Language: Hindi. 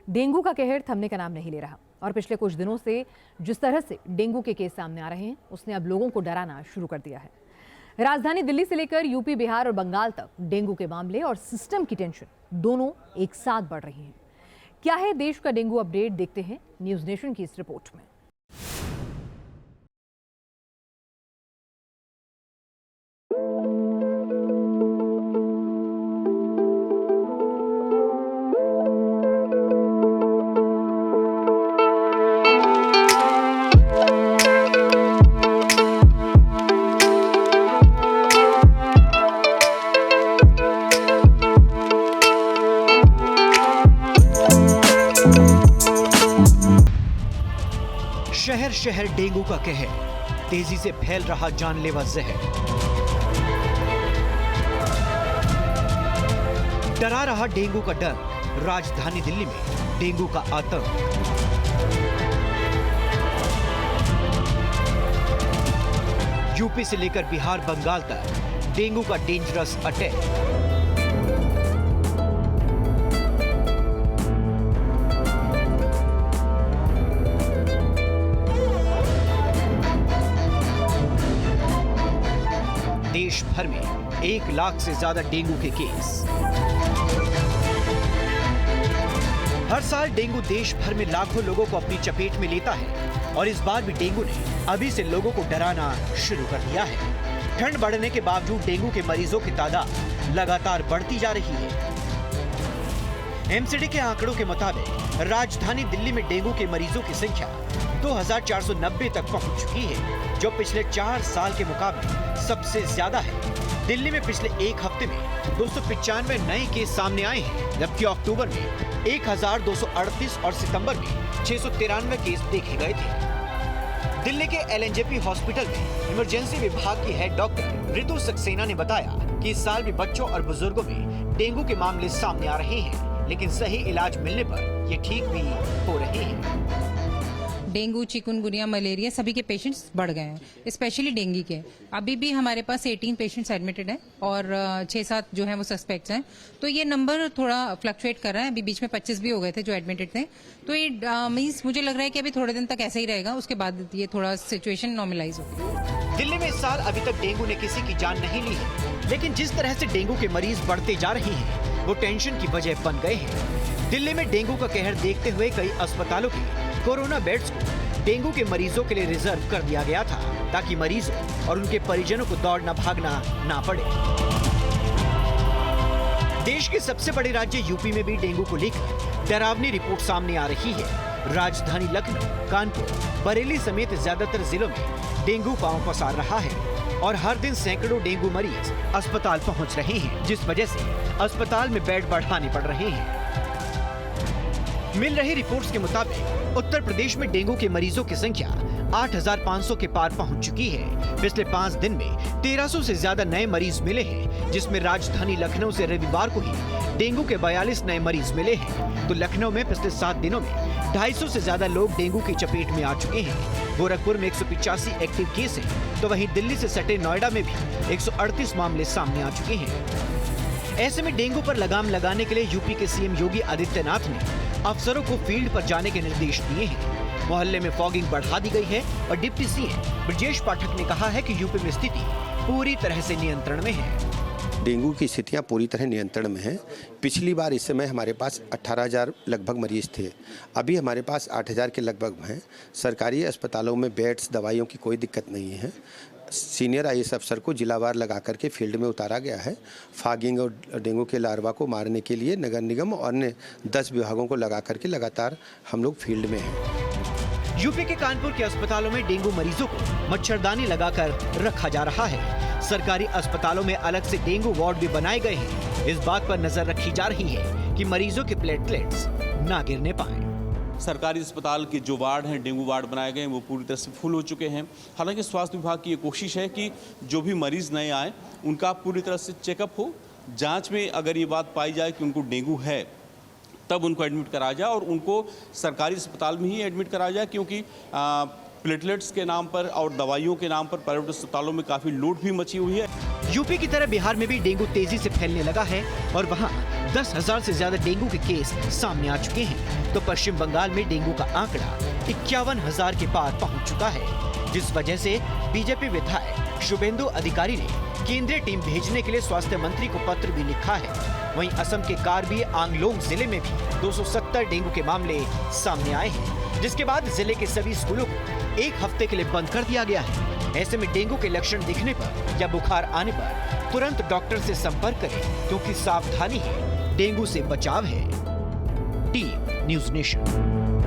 डेंगू का कहर थमने का नाम नहीं ले रहा और पिछले कुछ दिनों से जिस तरह से डेंगू के केस सामने आ रहे हैं उसने अब लोगों को डराना शुरू कर दिया है। राजधानी दिल्ली से लेकर यूपी, बिहार और बंगाल तक डेंगू के मामले और सिस्टम की टेंशन दोनों एक साथ बढ़ रही हैं। क्या है देश का डेंगू अपडेट, देखते हैं न्यूज नेशन की इस रिपोर्ट में। शहर शहर डेंगू का कहर, तेजी से फैल रहा जानलेवा जहर, डरा रहा डेंगू का डर, राजधानी दिल्ली में डेंगू का आतंक। यूपी से लेकर बिहार, बंगाल तक डेंगू का डेंजरस अटैक। देश भर में 1 लाख से ज्यादा डेंगू के केस। हर साल डेंगू देश भर में लाखों लोगों को अपनी चपेट में लेता है और इस बार भी डेंगू ने अभी से लोगों को डराना शुरू कर दिया है। ठंड बढ़ने के बावजूद डेंगू के मरीजों की तादाद लगातार बढ़ती जा रही है। एमसीडी के आंकड़ों के मुताबिक राजधानी दिल्ली में डेंगू के मरीजों की संख्या 2490 तक पहुंच चुकी है, जो पिछले 4 साल के मुकाबले सबसे ज्यादा है। दिल्ली में पिछले एक हफ्ते में 295 नए केस सामने आए हैं, जबकि अक्टूबर में 1238 और सितंबर में 693 केस देखे गए थे। दिल्ली के एलएनजेपी हॉस्पिटल में इमरजेंसी विभाग की हेड डॉक्टर रितु सक्सेना ने बताया कि इस साल भी बच्चों और बुजुर्गों में डेंगू के मामले सामने आ रहे हैं, लेकिन सही इलाज मिलने पर ये ठीक भी हो रहे हैं। डेंगू, चिकुनगुनिया, मलेरिया सभी के पेशेंट्स बढ़ गए हैं, स्पेशली डेंगू के। अभी भी हमारे पास 18 पेशेंट्स एडमिटेड हैं और 6-7 जो हैं वो सस्पेक्ट्स हैं। तो ये नंबर थोड़ा फ्लक्चुएट कर रहा है। अभी बीच में 25 भी हो गए थे जो एडमिटेड थे। तो ये मीन्स मुझे लग रहा है कि अभी थोड़े दिन तक ऐसा ही रहेगा, उसके बाद ये थोड़ा सिचुएशन नॉर्मलाइज होगी। दिल्ली में इस साल अभी तक डेंगू ने किसी की जान नहीं ली है, लेकिन जिस तरह से डेंगू के मरीज बढ़ते जा रहे हैं वो टेंशन की वजह बन गए हैं। दिल्ली में डेंगू का कहर देखते हुए कई अस्पतालों के कोरोना बेड्स को डेंगू के मरीजों के लिए रिजर्व कर दिया गया था, ताकि मरीजों और उनके परिजनों को दौड़ना भागना ना पड़े। देश के सबसे बड़े राज्य यूपी में भी डेंगू को लेकर डरावनी रिपोर्ट सामने आ रही है। राजधानी लखनऊ, कानपुर, बरेली समेत ज्यादातर जिलों में डेंगू पांव पसार रहा है और हर दिन सैकड़ों डेंगू मरीज अस्पताल पहुंच रहे हैं, जिस वजह से अस्पताल में बेड बढ़ाने पड़ रहे हैं। मिल रही रिपोर्ट्स के मुताबिक उत्तर प्रदेश में डेंगू के मरीजों की संख्या 8500 के पार पहुंच चुकी है। पिछले 5 दिन में 1300 से ज्यादा नए मरीज मिले हैं, जिसमें राजधानी लखनऊ से रविवार को ही डेंगू के 42 नए मरीज मिले हैं। तो लखनऊ में पिछले 7 दिनों में 250 से ज्यादा लोग डेंगू की चपेट में आ चुके हैं। गोरखपुर में 185 एक्टिव केस हैं, तो वहीं दिल्ली से सटे नोएडा में भी 138 मामले सामने आ चुके हैं। ऐसे में डेंगू पर लगाम लगाने के लिए यूपी के सीएम योगी आदित्यनाथ ने अफसरों को फील्ड पर जाने के निर्देश दिए हैं। मोहल्ले में फॉगिंग बढ़ा दी गई है और डिप्टी सीएम ब्रजेश पाठक ने कहा है कि यूपी में स्थिति पूरी तरह से नियंत्रण में है। डेंगू की स्थितियां पूरी तरह नियंत्रण में हैं। पिछली बार इस समय हमारे पास 18,000 लगभग मरीज थे, अभी हमारे पास 8,000 के लगभग हैं। सरकारी अस्पतालों में बेड्स, दवाइयों की कोई दिक्कत नहीं है। सीनियर आईएएस अफसर को जिलावार लगा करके फील्ड में उतारा गया है। फॉगिंग और डेंगू के लार्वा को मारने के लिए नगर निगम और अन्य 10 विभागों को लगा करके लगातार हम लोग फील्ड में हैं। यूपी के कानपुर के अस्पतालों में डेंगू मरीजों को मच्छरदानी लगाकर रखा जा रहा है। सरकारी अस्पतालों में अलग से डेंगू वार्ड भी बनाए गए हैं। इस बात पर नजर रखी जा रही है कि मरीजों के प्लेटलेट्स ना गिरने पाए। सरकारी अस्पताल के जो वार्ड हैं, डेंगू वार्ड बनाए गए हैं, वो पूरी तरह से फुल हो चुके हैं। हालांकि स्वास्थ्य विभाग की ये कोशिश है कि जो भी मरीज़ नए आए उनका पूरी तरह से चेकअप हो। जांच में अगर ये बात पाई जाए कि उनको डेंगू है, तब उनको एडमिट कराया जाए और उनको सरकारी अस्पताल में ही एडमिट कराया जाए, क्योंकि प्लेटलेट्स के नाम पर और दवाइयों के नाम पर प्राइवेट अस्पतालों में काफ़ी लूट भी मची हुई है। यूपी की तरह बिहार में भी डेंगू तेजी से फैलने लगा है और वहाँ 10,000 से ज्यादा डेंगू के केस सामने आ चुके हैं, तो पश्चिम बंगाल में डेंगू का आंकड़ा 51,000 के पार पहुंच चुका है, जिस वजह से बीजेपी विधायक शुभेंदु अधिकारी ने केंद्रीय टीम भेजने के लिए स्वास्थ्य मंत्री को पत्र भी लिखा है। वहीं असम के कार्बी आंगलोंग जिले में भी 270 डेंगू के मामले सामने आए हैं, जिसके बाद जिले के सभी स्कूलों को 1 हफ्ते के लिए बंद कर दिया गया है। ऐसे में डेंगू के लक्षण दिखने पर या बुखार आने पर तुरंत डॉक्टर से संपर्क करें, क्योंकि सावधानी ही डेंगू से बचाव है। Team news nation.